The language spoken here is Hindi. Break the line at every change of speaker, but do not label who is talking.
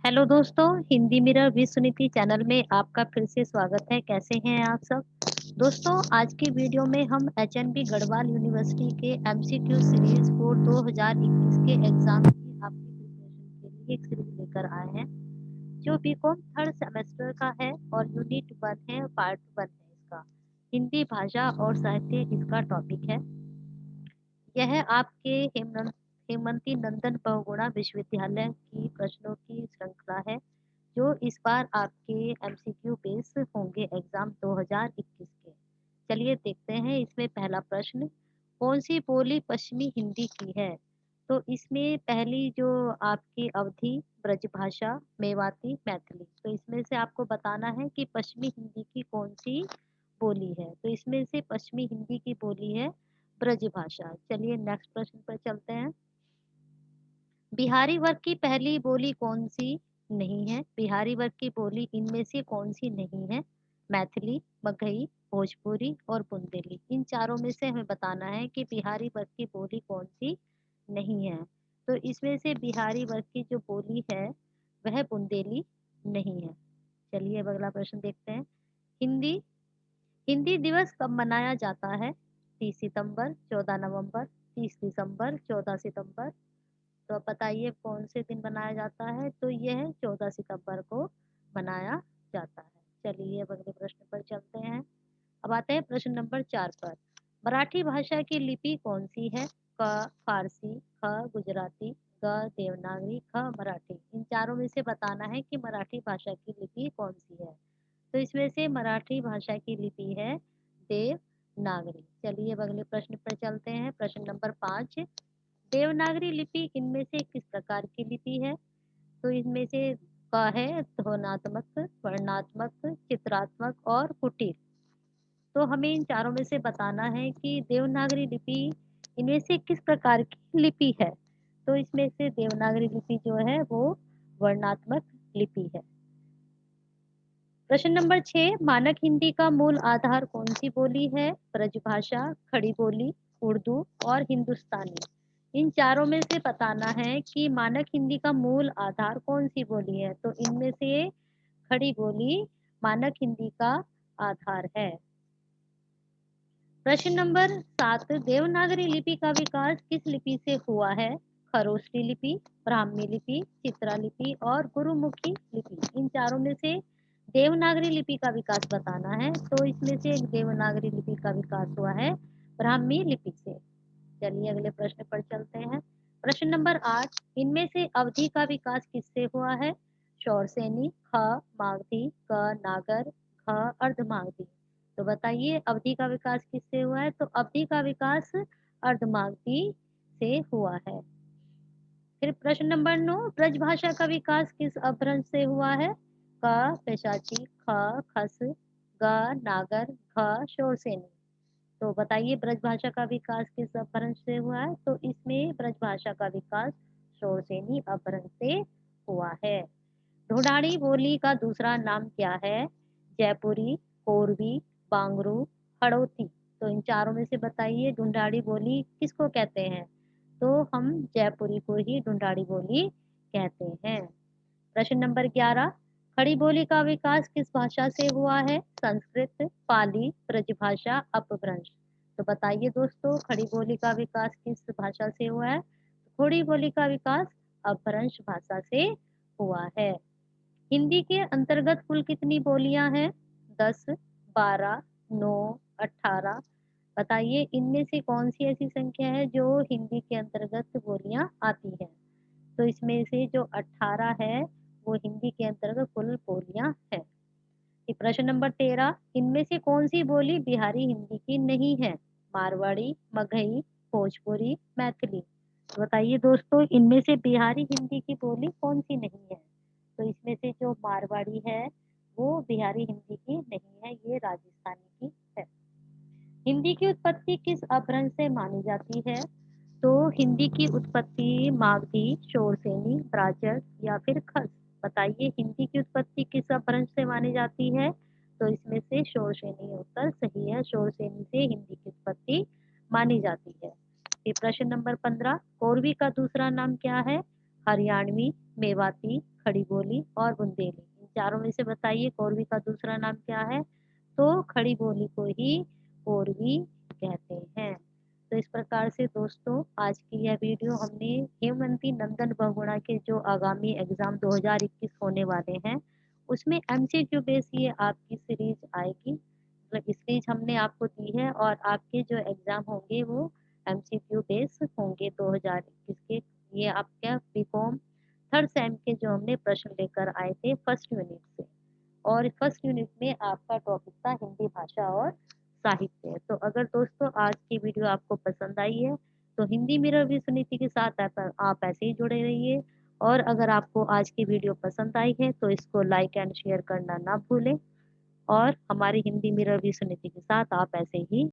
हेलो दोस्तों, हिंदी मिरर विश्व नीति चैनल में आपका फिर से स्वागत है। कैसे हैं आप सब दोस्तों? आज की वीडियो में हम एचएनबी गढ़वाल यूनिवर्सिटी के एमसीक्यू सीरीज फॉर 2021 के एग्जाम की आपकी प्रिपरेशन के लिए एक सीरीज लेकर आए हैं, जो बीकॉम थर्ड सेमेस्टर का है और यूनिट 1 है, पार्ट 1 है इसका। हिंदी भाषा और साहित्य इसका टॉपिक है। यह आपके हेमंती नंदन बहुगुणा विश्वविद्यालय की प्रश्नों की श्रृंखला है, जो इस बार आपके एमसीक्यू बेस होंगे एग्जाम 2021 के। चलिए देखते हैं। इसमें पहला प्रश्न, कौन सी बोली पश्चिमी हिंदी की है? तो इसमें पहली जो आपकी अवधि ब्रजभाषा, मेवाती, मैथिली। तो इसमें से आपको बताना है कि पश्चिमी हिंदी की कौन सी बोली है। तो इसमें से पश्चिमी हिंदी की बोली है ब्रजभाषा। चलिए नेक्स्ट प्रश्न पर चलते हैं। बिहारी वर्ग की पहली बोली कौन सी नहीं है? बिहारी वर्ग की बोली इनमें से कौन सी नहीं है? मैथिली, मगही, भोजपुरी और बुंदेली। इन चारों में से हमें बताना है कि बिहारी वर्ग की बोली कौन सी नहीं है। तो इसमें से बिहारी वर्ग की जो बोली है वह बुंदेली नहीं है। चलिए अब अगला प्रश्न देखते हैं। हिंदी हिंदी दिवस कब मनाया जाता है? 30 सितंबर, 14 नवंबर, 30 दिसंबर, 14 सितंबर। तो अब बताइए कौन से दिन मनाया जाता है? तो यह 14 सितंबर को मनाया जाता है। चलिए अब अगले प्रश्न पर चलते हैं। अब आते हैं प्रश्न नंबर 4 पर। मराठी भाषा की लिपि कौन सी है? क फारसी, ख गुजराती, ग देवनागरी, ख मराठी। इन चारों में से बताना है कि मराठी भाषा की लिपि कौन सी है। तो इसमें से मराठी भाषा की लिपि है देवनागरी। चलिए अब अगले प्रश्न पर चलते हैं। प्रश्न नंबर 5, देवनागरी लिपि इनमें से किस प्रकार की लिपि है? तो इनमें से क है ध्वन्यात्मक, वर्णात्मक, चित्रात्मक और कुटिल। तो हमें इन चारों में से बताना है कि देवनागरी लिपि इनमें से किस प्रकार की लिपि है। तो इसमें से देवनागरी लिपि जो है वो वर्णात्मक लिपि है। प्रश्न नंबर 6, मानक हिंदी का मूल आधार कौन सी बोली है? ब्रजभाषा, खड़ी बोली, उर्दू और हिंदुस्तानी। इन चारों में से बताना है कि मानक हिंदी का मूल आधार कौन सी बोली है। तो इनमें से खड़ी बोली मानक हिंदी का आधार है। प्रश्न नंबर 7, देवनागरी लिपि का विकास किस लिपि से हुआ है? खरोष्ठी लिपि, ब्राह्मी लिपि, चित्रा लिपि और गुरुमुखी लिपि। इन चारों में से देवनागरी लिपि का विकास बताना है। तो इसमें से एक देवनागरी लिपि का विकास हुआ है ब्राह्मी लिपि से। चलिए अगले प्रश्न पर चलते हैं। प्रश्न नंबर 8, इनमें से अवधि का विकास किससे हुआ है? शौरसेनी, ख मागधी, क नागर, ख अर्धमागधी। तो बताइए अवधि का विकास किससे हुआ है? तो अवधि का विकास अर्धमागधी से हुआ है। फिर प्रश्न नंबर 9, ब्रजभाषा का विकास किस अपभ्रंश से हुआ है? क पेशाची, ख खस, ग नागर, घ शौरसेनी। तो बताइए ब्रजभाषा का विकास किस अपभ्रंश से हुआ है? तो इसमें ब्रजभाषा का विकास शौरसेनी अपभ्रंश से हुआ है। ढूंढाड़ी बोली का दूसरा नाम क्या है? जयपुरी, कोरवी, बांगरू, हड़ौती। तो इन चारों में से बताइए ढूंढाड़ी बोली किसको कहते हैं? तो हम जयपुरी को ही ढूंढाड़ी बोली कहते हैं। प्रश्न नंबर 11, खड़ी बोली का विकास किस भाषा से हुआ है? संस्कृत, पाली, ब्रजभाषा, अपभ्रंश। तो बताइए दोस्तों खड़ी बोली का विकास किस भाषा से हुआ है? खड़ी बोली का विकास अपभ्रंश भाषा से हुआ है। हिंदी के अंतर्गत कुल कितनी बोलियां हैं? 10, 12, 9, 18। बताइए इनमें से कौन सी ऐसी संख्या है जो हिंदी के अंतर्गत बोलियां आती है? तो इसमें से जो 18 है वो हिंदी के अंतर्गत कुल बोलियां है। फिर प्रश्न नंबर 13, इनमें से कौन सी बोली बिहारी हिंदी की नहीं है? मारवाड़ी, मगही, भोजपुरी, मैथिली। तो बताइए दोस्तों इनमें से बिहारी हिंदी की बोली कौन सी नहीं है? तो इसमें से जो मारवाड़ी है वो बिहारी हिंदी की नहीं है, ये राजस्थानी की है। हिंदी की उत्पत्ति किस अपभ्रंश से मानी जाती है? तो हिंदी की उत्पत्ति मागधी, शोरसेनी, ब्राजर या फिर खस। बताइए हिंदी की उत्पत्ति किस अपभ्रंश से मानी जाती है? तो इसमें से शोरसेनी उत्तर सही है। शोरसेनी से हिंदी की उत्पत्ति मानी जाती है। फिर प्रश्न नंबर 15, कौरवी का दूसरा नाम क्या है? हरियाणवी, मेवाती, खड़ी बोली और बुंदेली। इन चारों में से बताइए कोरवी का दूसरा नाम क्या है? तो खड़ी बोली को ही कोरवी कहते हैं। तो इस प्रकार से दोस्तों आज की यह वीडियो हमने हेमवती नंदन बहुगुणा के जो आगामी एग्जाम 2021 होने वाले हैं उसमें एमसीक्यू बेस ये आपकी सीरीज आएगी। मतलब सीरीज हमने आपको दी है और आपके जो एग्जाम होंगे वो एमसीक्यू बेस होंगे 2021 के। ये आपका बीकॉम थर्ड सेम के जो हमने प्रश्न लेकर आए थे फर्स्ट यूनिट से। और फर्स्ट यूनिट में आपका टॉपिक था हिंदी भाषा और साहित्य। तो अगर दोस्तों आज की वीडियो आपको पसंद आई है तो हिंदी मिरर विश्व नीति के साथ आप ऐसे ही जुड़े रहिए। और अगर आपको आज की वीडियो पसंद आई है तो इसको लाइक एंड शेयर करना ना भूलें। और हमारी हिंदी मिरर विश्व नीति के साथ आप ऐसे ही